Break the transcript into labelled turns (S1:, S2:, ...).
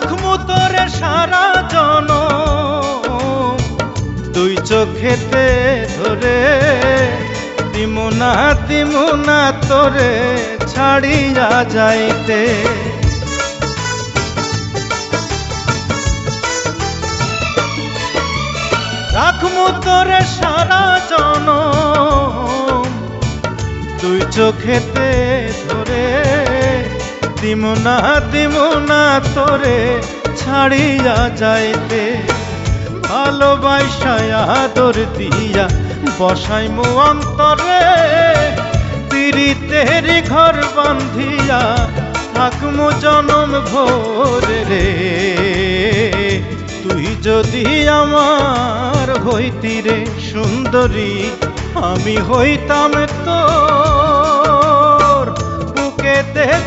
S1: রাখমু তোরে সারা জনম দুই চোখেতে ধরে, দিমু না তোরে ছাড়িয়া যাইতে। রাখমু তোরে সারা জনম দুই চোখেতে ধরে, দিমু না তোরে ছাড়িয়া যাইতে। ভালোবাসায় আদর দিয়া বসাইমু অন্তরে, পিরিতের ঘর বান্ধিয়া থাকমু জনম ভোরে রে। তুই যদি আমার হইতি রে সুন্দরী, আমি হইতাম তোর বুকেতে